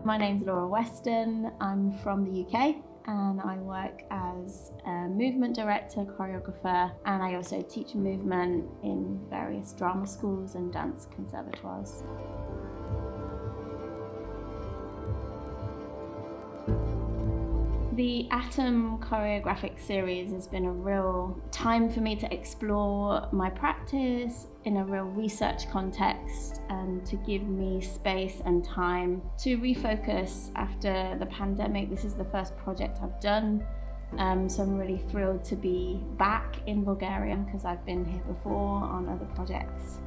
My name's Lora Uestъn. I'm from the UK and I work as a movement director, choreographer, and I also teach movement in various drama schools and dance conservatoires. The ATOM Choreographic Series has been a real time for me to explore my practice in a real research context and to give me space and time to refocus after the pandemic. This is the first project I've done, so I'm really thrilled to be back in Bulgaria because I've been here before on other projects.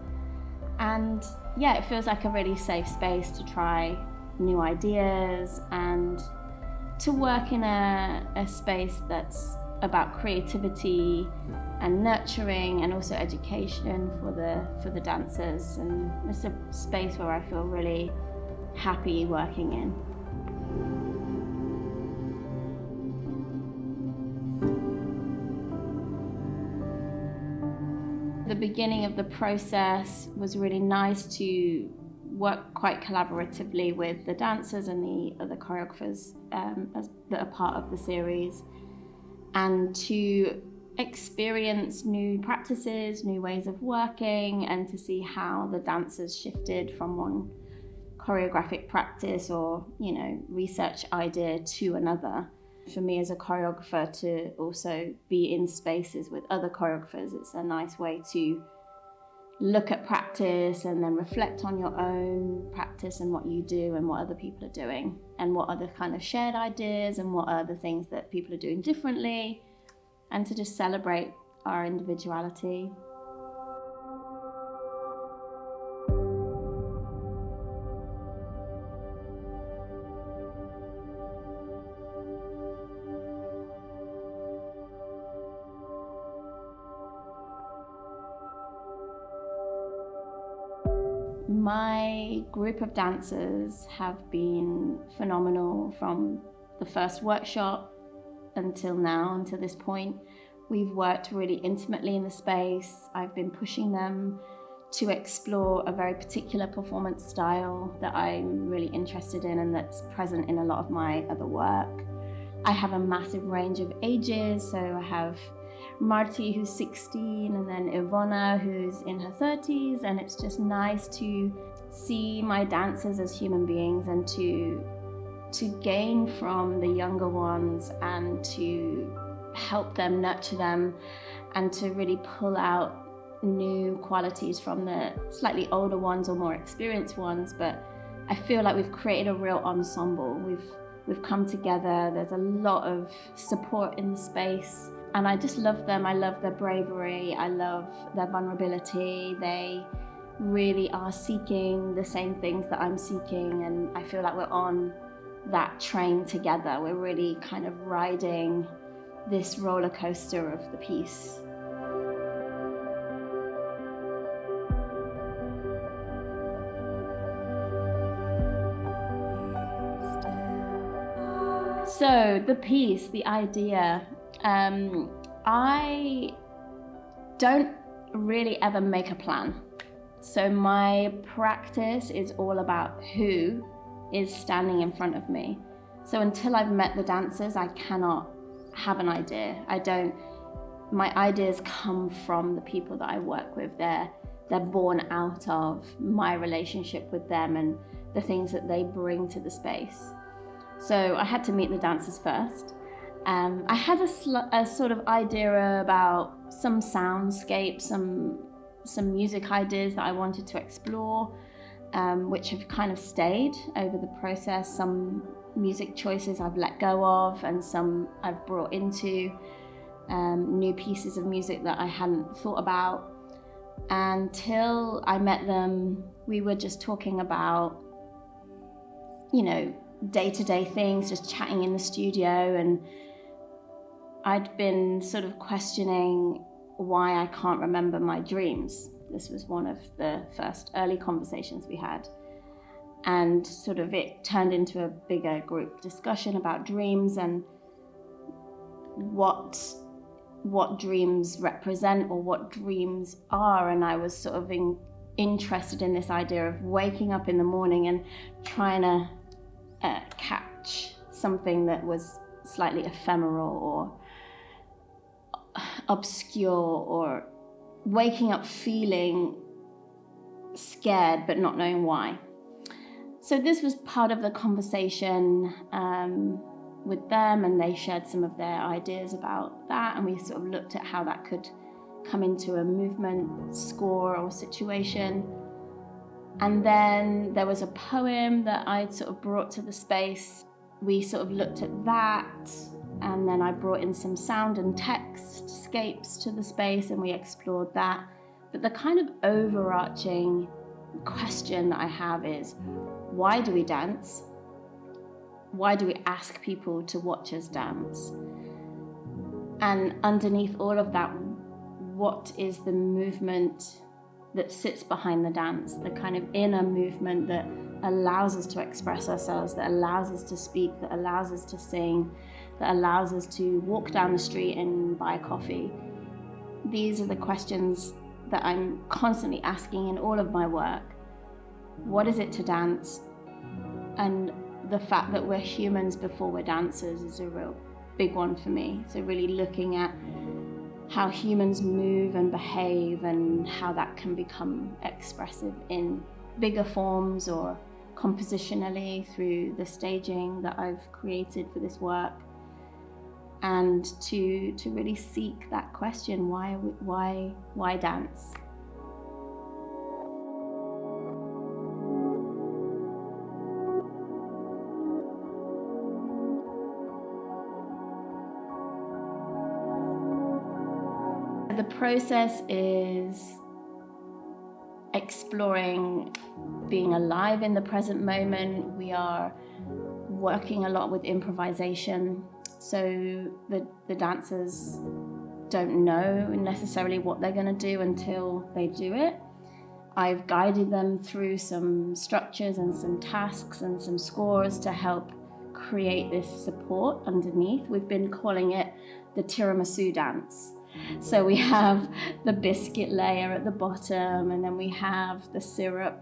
And yeah, it feels like a really safe space to try new ideas and to work in a space that's about creativity and nurturing and also education for the dancers, and it's a space where I feel really happy working in. The beginning of the process was really nice to work quite collaboratively with the dancers and the other choreographers that are part of the series, and to experience new practices, new ways of working, and to see how the dancers shifted from one choreographic practice or, research idea to another. For me as a choreographer to also be in spaces with other choreographers, it's a nice way to look at practice and then reflect on your own practice and what you do and what other people are doing and what other kind of shared ideas and what are the things that people are doing differently, and to just celebrate our individuality. My group of dancers have been phenomenal from the first workshop until now, until this point. We've worked really intimately in the space. I've been pushing them to explore a very particular performance style that I'm really interested in and that's present in a lot of my other work. I have a massive range of ages, so I have Marti, who's 16, and then Ivona, who's in her 30s, and it's just nice to see my dancers as human beings and to gain from the younger ones and to help them, nurture them, and to really pull out new qualities from the slightly older ones or more experienced ones. But I feel like we've created a real ensemble. We've come together. There's a lot of support in the space. And I just love them. I love their bravery. I love their vulnerability. They really are seeking the same things that I'm seeking. And I feel like we're on that train together. We're really kind of riding this roller coaster of the piece. So the piece, the idea, I don't really ever make a plan. So my practice is all about who is standing in front of me. So until I've met the dancers, I cannot have an idea. My ideas come from the people that I work with. They're born out of my relationship with them and the things that they bring to the space. So I had to meet the dancers first. I had a sort of idea about some soundscapes, some music ideas that I wanted to explore, which have kind of stayed over the process. Some music choices I've let go of and some I've brought into, new pieces of music that I hadn't thought about. Until I met them, we were just talking about, day-to-day things, just chatting in the studio, and I'd been sort of questioning why I can't remember my dreams. This was one of the first early conversations we had. And sort of it turned into a bigger group discussion about dreams and what dreams represent or what dreams are. And I was sort of interested in this idea of waking up in the morning and trying to catch something that was slightly ephemeral or obscure, or waking up feeling scared but not knowing why. So this was part of the conversation with them, and they shared some of their ideas about that, and we sort of looked at how that could come into a movement, score, or situation. And then there was a poem that I'd sort of brought to the space. We sort of looked at that, and then I brought in some sound and textscapes to the space, and we explored that. But the kind of overarching question that I have is, why do we dance? Why do we ask people to watch us dance? And underneath all of that, what is the movement that sits behind the dance, the kind of inner movement that allows us to express ourselves, that allows us to speak, that allows us to sing, that allows us to walk down the street and buy a coffee? These are the questions that I'm constantly asking in all of my work. What is it to dance? And the fact that we're humans before we're dancers is a real big one for me. So really looking at how humans move and behave, and how that can become expressive in bigger forms or compositionally through the staging that I've created for this work. And to really seek that question, why dance? The process is exploring being alive in the present moment. We are working a lot with improvisation, so the dancers don't know necessarily what they're going to do until they do it. I've guided them through some structures and some tasks and some scores to help create this support underneath. We've been calling it the tiramisu dance. So we have the biscuit layer at the bottom, and then we have the syrup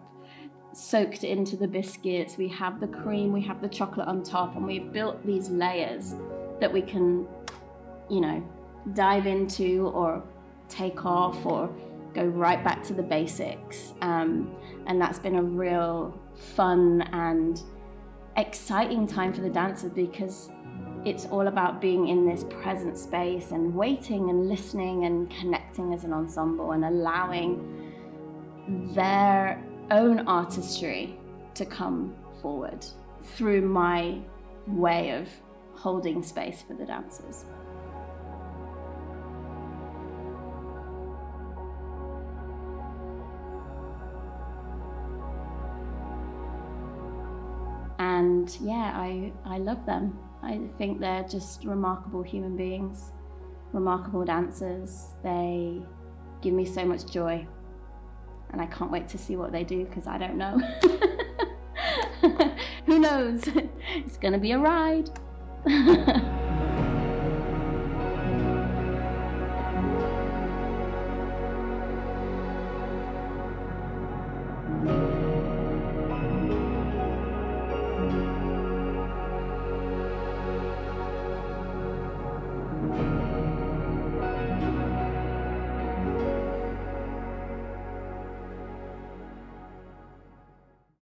soaked into the biscuits, we have the cream, we have the chocolate on top, and we've built these layers that we can, dive into or take off or go right back to the basics. And that's been a real fun and exciting time for the dancers, because it's all about being in this present space and waiting and listening and connecting as an ensemble and allowing their own artistry to come forward through my way of holding space for the dancers. And I love them. I think they're just remarkable human beings, remarkable dancers. They give me so much joy, and I can't wait to see what they do, because I don't know. Who knows? It's gonna be a ride.